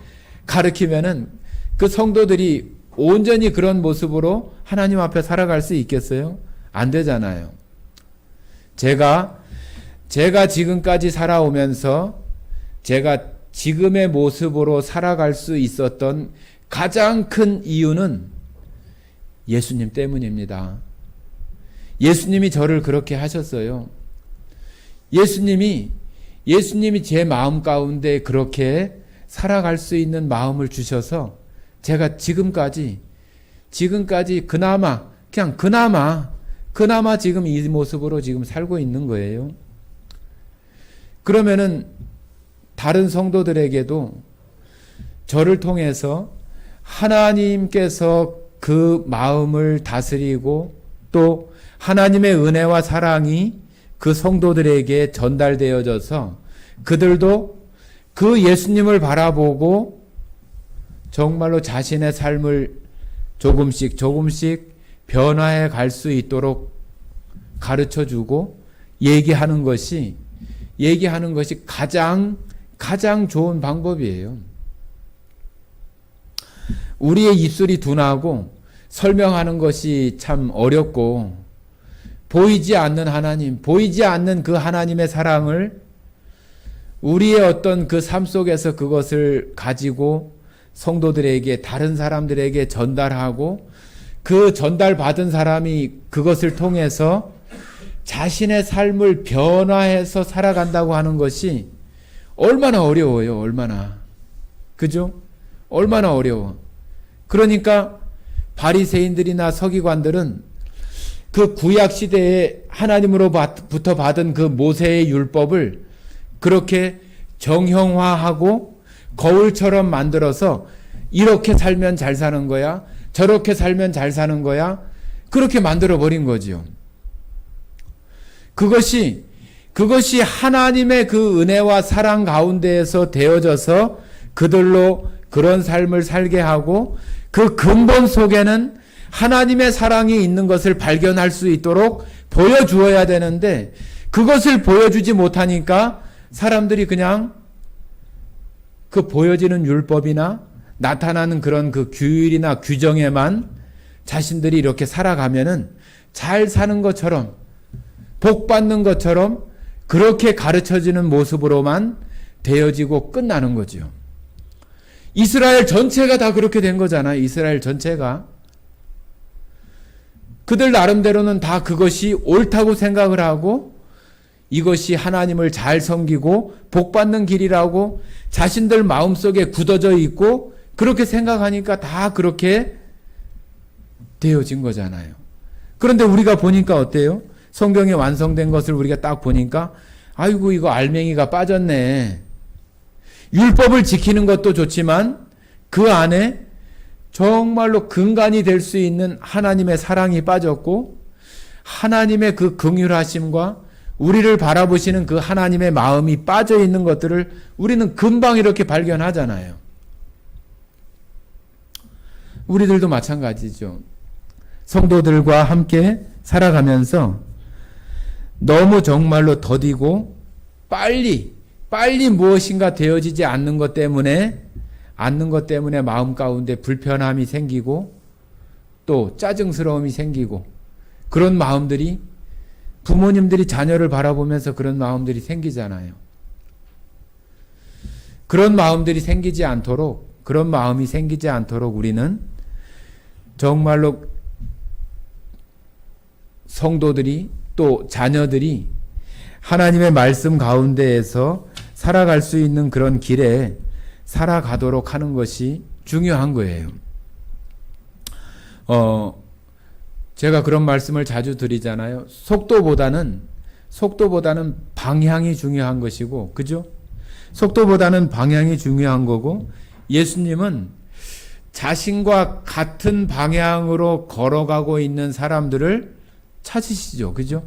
가르치면은 그 성도들이 온전히 그런 모습으로 하나님 앞에 살아갈 수 있겠어요? 안 되잖아요. 제가 지금까지 살아오면서 제가 지금의 모습으로 살아갈 수 있었던 가장 큰 이유는 예수님 때문입니다. 예수님이 저를 그렇게 하셨어요. 예수님이 제 마음 가운데 그렇게 살아갈 수 있는 마음을 주셔서 제가 지금까지 그나마 지금 이 모습으로 지금 살고 있는 거예요. 그러면은 다른 성도들에게도 저를 통해서 하나님께서 그 마음을 다스리고 또 하나님의 은혜와 사랑이 그 성도들에게 전달되어져서 그들도 그 예수님을 바라보고 정말로 자신의 삶을 조금씩 변화해 갈 수 있도록 가르쳐주고 얘기하는 것이 가장 좋은 방법이에요. 우리의 입술이 둔하고 설명하는 것이 참 어렵고 보이지 않는 하나님, 보이지 않는 그 하나님의 사랑을 우리의 어떤 그 삶 속에서 그것을 가지고 성도들에게, 다른 사람들에게 전달하고 그 전달받은 사람이 그것을 통해서 자신의 삶을 변화해서 살아간다고 하는 것이 얼마나 어려워요. 얼마나. 그죠? 얼마나 어려워. 그러니까 바리새인들이나 서기관들은 그 구약 시대에 하나님으로부터 받은 그 모세의 율법을 그렇게 정형화하고 거울처럼 만들어서 이렇게 살면 잘 사는 거야, 저렇게 살면 잘 사는 거야, 그렇게 만들어 버린 거지요. 그것이 하나님의 그 은혜와 사랑 가운데에서 되어져서 그들로 그런 삶을 살게 하고 그 근본 속에는 하나님의 사랑이 있는 것을 발견할 수 있도록 보여주어야 되는데 그것을 보여주지 못하니까 사람들이 그냥 그 보여지는 율법이나 나타나는 그런 그 규율이나 규정에만 자신들이 이렇게 살아가면은 잘 사는 것처럼 복 받는 것처럼 그렇게 가르쳐지는 모습으로만 되어지고 끝나는 거죠. 이스라엘 전체가 다 그렇게 된 거잖아요. 이스라엘 전체가. 그들 나름대로는 다 그것이 옳다고 생각을 하고 이것이 하나님을 잘 섬기고 복 받는 길이라고 자신들 마음속에 굳어져 있고 그렇게 생각하니까 다 그렇게 되어진 거잖아요. 그런데 우리가 보니까 어때요? 성경에 완성된 것을 우리가 딱 보니까 아이고 이거 알맹이가 빠졌네. 율법을 지키는 것도 좋지만 그 안에 정말로 근간이 될 수 있는 하나님의 사랑이 빠졌고 하나님의 그 긍휼하심과 우리를 바라보시는 그 하나님의 마음이 빠져 있는 것들을 우리는 금방 이렇게 발견하잖아요. 우리들도 마찬가지죠. 성도들과 함께 살아가면서 너무 정말로 더디고 빨리 빨리 무엇인가 되어지지 않는 것 때문에 마음 가운데 불편함이 생기고 또 짜증스러움이 생기고 그런 마음들이 부모님들이 자녀를 바라보면서 그런 마음들이 생기잖아요. 그런 마음이 생기지 않도록 우리는 정말로 성도들이 또 자녀들이 하나님의 말씀 가운데에서 살아갈 수 있는 그런 길에 살아가도록 하는 것이 중요한 거예요. 제가 그런 말씀을 자주 드리잖아요. 속도보다는 방향이 중요한 것이고, 그죠? 속도보다는 방향이 중요한 거고, 예수님은 자신과 같은 방향으로 걸어가고 있는 사람들을 찾으시죠. 그죠?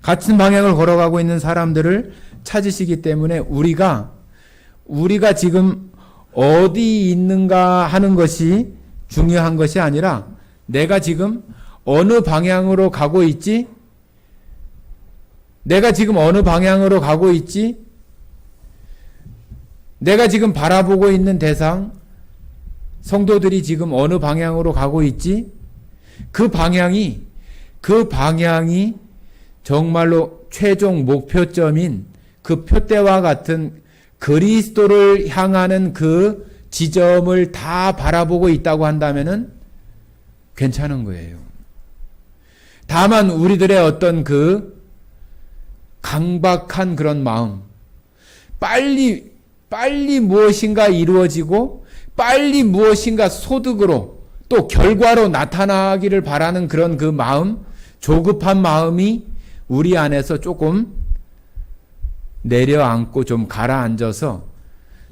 같은 방향을 걸어가고 있는 사람들을 찾으시기 때문에 우리가 지금 어디 있는가 하는 것이 중요한 것이 아니라 내가 지금 어느 방향으로 가고 있지? 내가 지금 어느 방향으로 가고 있지? 내가 지금 바라보고 있는 대상, 성도들이 지금 어느 방향으로 가고 있지? 그 방향이 정말로 최종 목표점인 그 표대와 같은 그리스도를 향하는 그 지점을 다 바라보고 있다고 한다면은 괜찮은 거예요. 다만 우리들의 어떤 그 강박한 그런 마음, 빨리 무엇인가 이루어지고 빨리 무엇인가 소득으로 또 결과로 나타나기를 바라는 그런 그 마음, 조급한 마음이 우리 안에서 조금 내려앉고 좀 가라앉아서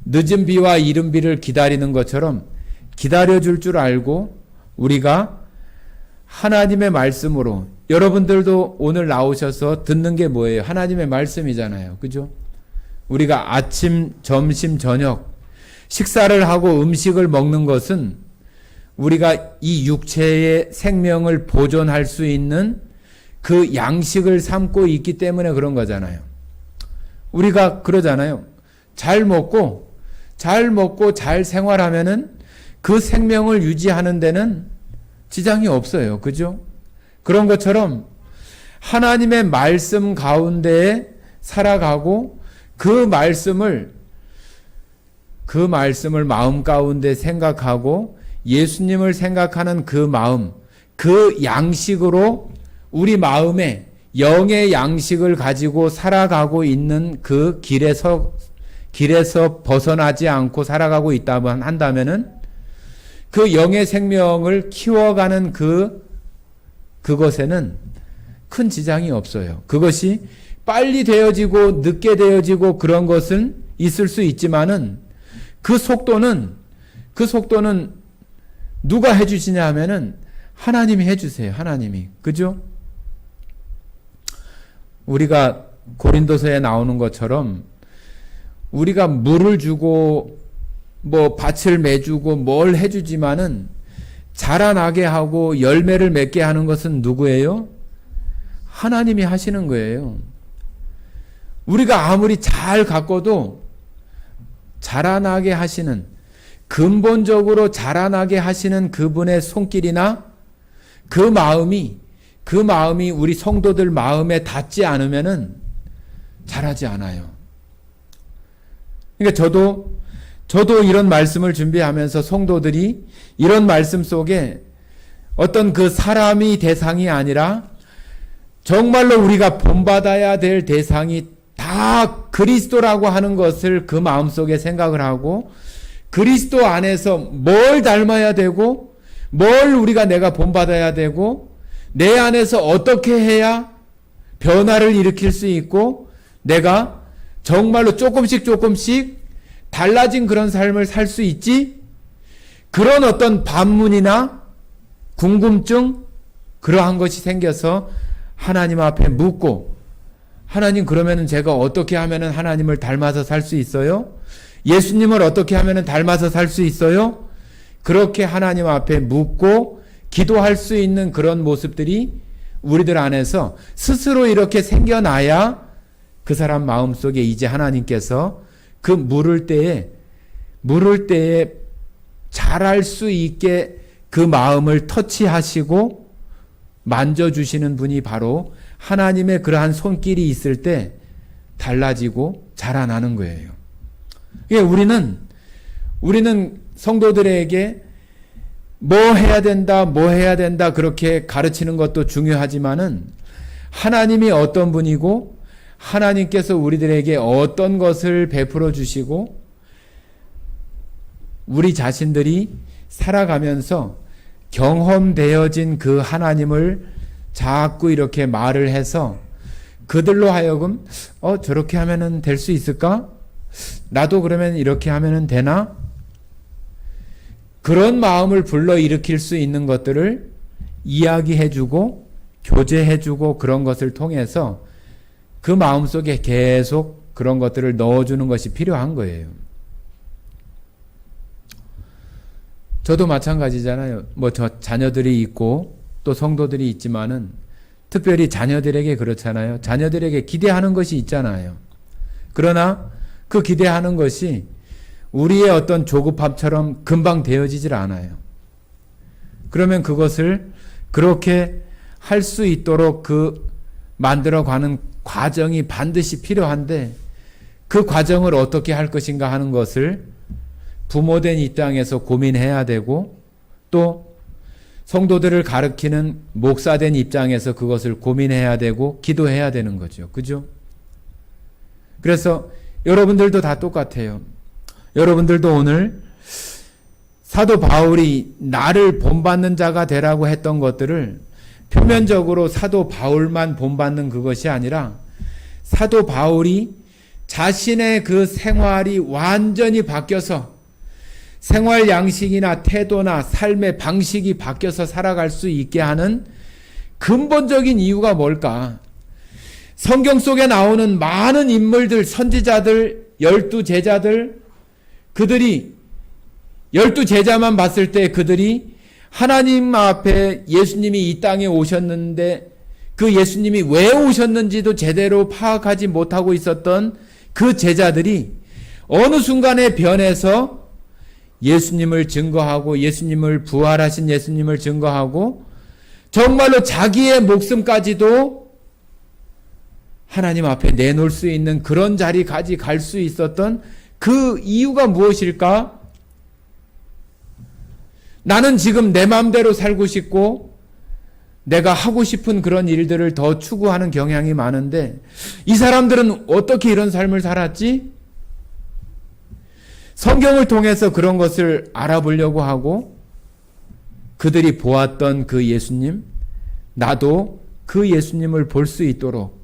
늦은 비와 이른 비를 기다리는 것처럼 기다려줄 줄 알고 우리가 하나님의 말씀으로, 여러분들도 오늘 나오셔서 듣는 게 뭐예요? 하나님의 말씀이잖아요. 그죠? 우리가 아침, 점심, 저녁 식사를 하고 음식을 먹는 것은 우리가 이 육체의 생명을 보존할 수 있는 그 양식을 삼고 있기 때문에 그런 거잖아요. 우리가 그러잖아요. 잘 먹고 잘 생활하면은 그 생명을 유지하는 데는 지장이 없어요. 그죠? 그런 것처럼 하나님의 말씀 가운데에 살아가고 그 말씀을 마음 가운데 생각하고 예수님을 생각하는 그 마음, 그 양식으로 우리 마음에 영의 양식을 가지고 살아가고 있는 그 길에서 벗어나지 않고 살아가고 있다면 한다면은 그 영의 생명을 키워가는 그것에는 큰 지장이 없어요. 그것이 빨리 되어지고 늦게 되어지고 그런 것은 있을 수 있지만은 그 속도는 누가 해주시냐 하면은 하나님이 해주세요. 하나님이. 그죠? 우리가 고린도서에 나오는 것처럼 우리가 물을 주고 뭐 밭을 매주고 뭘 해주지만은 자라나게 하고 열매를 맺게 하는 것은 누구예요? 하나님이 하시는 거예요. 우리가 아무리 잘 가꿔도 자라나게 하시는, 근본적으로 자라나게 하시는 그분의 손길이나 그 마음이 우리 성도들 마음에 닿지 않으면은 자라지 않아요. 그러니까 저도 이런 말씀을 준비하면서 성도들이 이런 말씀 속에 어떤 그 사람이 대상이 아니라 정말로 우리가 본받아야 될 대상이 다 그리스도라고 하는 것을 그 마음속에 생각을 하고 그리스도 안에서 뭘 닮아야 되고 뭘 내가 본받아야 되고 내 안에서 어떻게 해야 변화를 일으킬 수 있고 내가 정말로 조금씩 달라진 그런 삶을 살 수 있지? 그런 어떤 반문이나 궁금증, 그러한 것이 생겨서 하나님 앞에 묻고, 하나님 그러면은 제가 어떻게 하면은 하나님을 닮아서 살 수 있어요? 예수님을 어떻게 하면은 닮아서 살 수 있어요? 그렇게 하나님 앞에 묻고 기도할 수 있는 그런 모습들이 우리들 안에서 스스로 이렇게 생겨나야 그 사람 마음속에 이제 하나님께서 그 물을 때에 잘할 수 있게 그 마음을 터치하시고 만져주시는 분이 바로 하나님의 그러한 손길이 있을 때 달라지고 자라나는 거예요. 우리는 성도들에게 뭐 해야 된다 그렇게 가르치는 것도 중요하지만은 하나님이 어떤 분이고 하나님께서 우리들에게 어떤 것을 베풀어 주시고 우리 자신들이 살아가면서 경험되어진 그 하나님을 자꾸 이렇게 말을 해서 그들로 하여금 저렇게 하면은 될 수 있을까? 나도 그러면 이렇게 하면은 되나? 그런 마음을 불러일으킬 수 있는 것들을 이야기해주고 교제해주고 그런 것을 통해서 그 마음속에 계속 그런 것들을 넣어주는 것이 필요한 거예요. 저도 마찬가지잖아요. 저 자녀들이 있고 또 성도들이 있지만은 특별히 자녀들에게 그렇잖아요. 자녀들에게 기대하는 것이 있잖아요. 그러나 그 기대하는 것이 우리의 어떤 조급함처럼 금방 되어지질 않아요. 그러면 그것을 그렇게 할 수 있도록 만들어가는 과정이 반드시 필요한데 그 과정을 어떻게 할 것인가 하는 것을 부모된 입장에서 고민해야 되고 또 성도들을 가르치는 목사된 입장에서 그것을 고민해야 되고 기도해야 되는 거죠. 그죠? 그래서 여러분들도 다 똑같아요. 여러분들도 오늘 사도 바울이 나를 본받는 자가 되라고 했던 것들을 표면적으로 사도 바울만 본받는 그것이 아니라 사도 바울이 자신의 그 생활이 완전히 바뀌어서 생활 양식이나 태도나 삶의 방식이 바뀌어서 살아갈 수 있게 하는 근본적인 이유가 뭘까? 성경 속에 나오는 많은 인물들, 선지자들, 12제자들, 그들이 12제자만 봤을 때 그들이 하나님 앞에 예수님이 이 땅에 오셨는데 그 예수님이 왜 오셨는지도 제대로 파악하지 못하고 있었던 그 제자들이 어느 순간에 변해서 예수님을 증거하고 예수님을 부활하신 예수님을 증거하고 정말로 자기의 목숨까지도 하나님 앞에 내놓을 수 있는 그런 자리까지 갈 수 있었던 그 이유가 무엇일까? 나는 지금 내 마음대로 살고 싶고 내가 하고 싶은 그런 일들을 더 추구하는 경향이 많은데 이 사람들은 어떻게 이런 삶을 살았지? 성경을 통해서 그런 것을 알아보려고 하고 그들이 보았던 그 예수님, 나도 그 예수님을 볼 수 있도록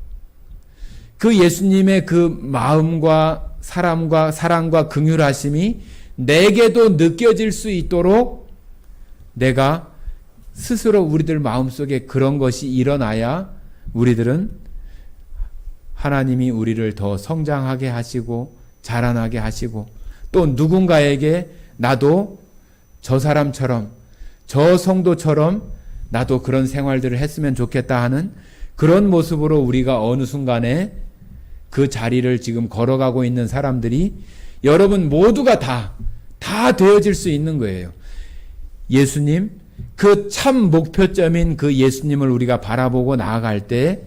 그 예수님의 그 마음과 사랑과 긍휼하심이 내게도 느껴질 수 있도록 내가 스스로 우리들 마음속에 그런 것이 일어나야 우리들은 하나님이 우리를 더 성장하게 하시고 자라나게 하시고 또 누군가에게 나도 저 사람처럼 저 성도처럼 나도 그런 생활들을 했으면 좋겠다 하는 그런 모습으로 우리가 어느 순간에 그 자리를 지금 걸어가고 있는 사람들이 여러분 모두가 다 되어질 수 있는 거예요. 예수님, 그 참 목표점인 그 예수님을 우리가 바라보고 나아갈 때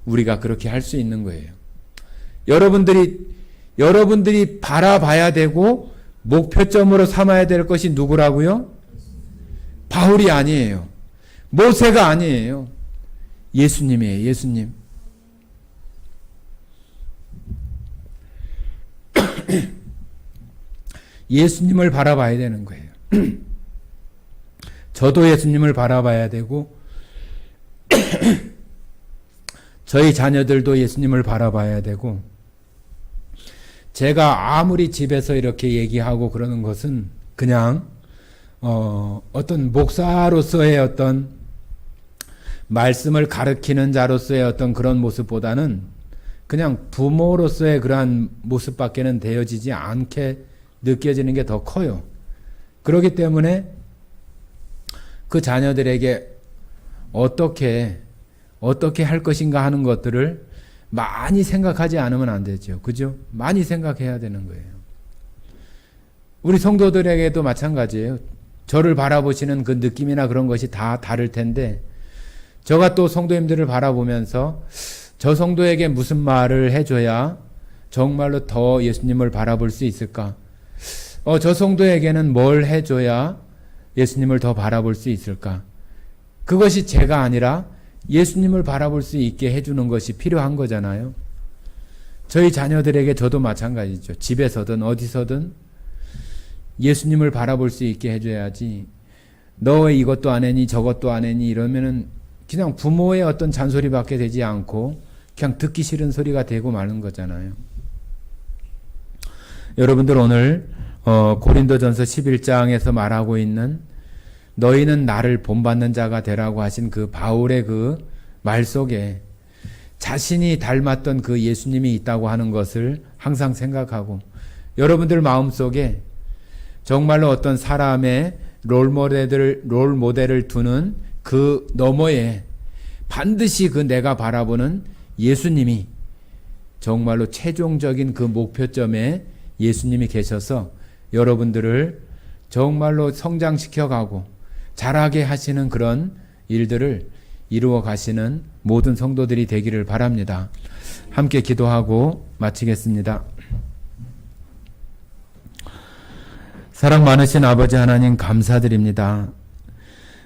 우리가 그렇게 할 수 있는 거예요. 여러분들이 바라봐야 되고 목표점으로 삼아야 될 것이 누구라고요? 바울이 아니에요. 모세가 아니에요. 예수님이에요. 예수님. 예수님을 바라봐야 되는 거예요. 저도 예수님을 바라봐야 되고 저희 자녀들도 예수님을 바라봐야 되고 제가 아무리 집에서 이렇게 얘기하고 그러는 것은 그냥 어떤 목사로서의 어떤 말씀을 가르치는 자로서의 어떤 그런 모습보다는 그냥 부모로서의 그러한 모습밖에는 되어지지 않게 느껴지는 게 더 커요. 그렇기 때문에 그 자녀들에게 어떻게 할 것인가 하는 것들을 많이 생각하지 않으면 안 되죠. 그죠? 많이 생각해야 되는 거예요. 우리 성도들에게도 마찬가지예요. 저를 바라보시는 그 느낌이나 그런 것이 다 다를 텐데, 저가 또 성도님들을 바라보면서 저 성도에게 무슨 말을 해줘야 정말로 더 예수님을 바라볼 수 있을까? 저 성도에게는 뭘 해줘야 예수님을 더 바라볼 수 있을까? 그것이 제가 아니라 예수님을 바라볼 수 있게 해주는 것이 필요한 거잖아요. 저희 자녀들에게 저도 마찬가지죠. 집에서든 어디서든 예수님을 바라볼 수 있게 해줘야지, 너 왜 이것도 안 했니 저것도 안 했니 이러면은 그냥 부모의 어떤 잔소리밖에 되지 않고 그냥 듣기 싫은 소리가 되고 마는 거잖아요. 여러분들 오늘 고린도전서 11장에서 말하고 있는 너희는 나를 본받는 자가 되라고 하신 그 바울의 그 말 속에 자신이 닮았던 그 예수님이 있다고 하는 것을 항상 생각하고, 여러분들 마음속에 정말로 어떤 사람의 롤모델을 두는 그 너머에 반드시 그 내가 바라보는 예수님이 정말로 최종적인 그 목표점에 예수님이 계셔서 여러분들을 정말로 성장시켜가고 자라게 하시는 그런 일들을 이루어 가시는 모든 성도들이 되기를 바랍니다. 함께 기도하고 마치겠습니다. 사랑 많으신 아버지 하나님 감사드립니다.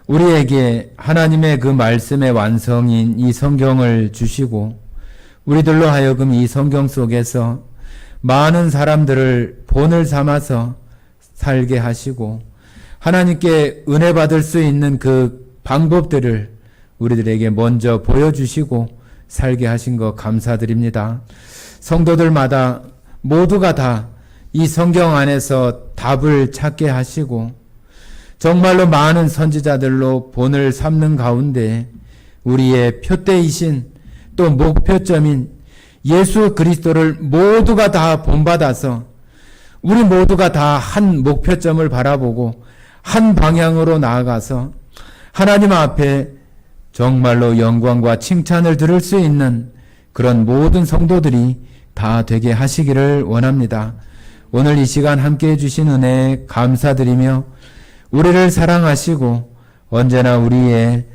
우리에게 하나님의 그 말씀의 완성인 이 성경을 주시고 우리들로 하여금 이 성경 속에서 많은 사람들을 본을 삼아서 살게 하시고 하나님께 은혜 받을 수 있는 그 방법들을 우리들에게 먼저 보여주시고 살게 하신 것 감사드립니다. 성도들마다 모두가 다 이 성경 안에서 답을 찾게 하시고 정말로 많은 선지자들로 본을 삼는 가운데 우리의 표대이신 또 목표점인 예수 그리스도를 모두가 다 본받아서 우리 모두가 다 한 목표점을 바라보고 한 방향으로 나아가서 하나님 앞에 정말로 영광과 칭찬을 들을 수 있는 그런 모든 성도들이 다 되게 하시기를 원합니다. 오늘 이 시간 함께해 주신 은혜 감사드리며 우리를 사랑하시고 언제나 우리의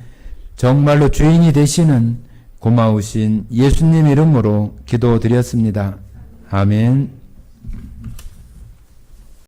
정말로 주인이 되시는 고마우신 예수님 이름으로 기도드렸습니다. 아멘.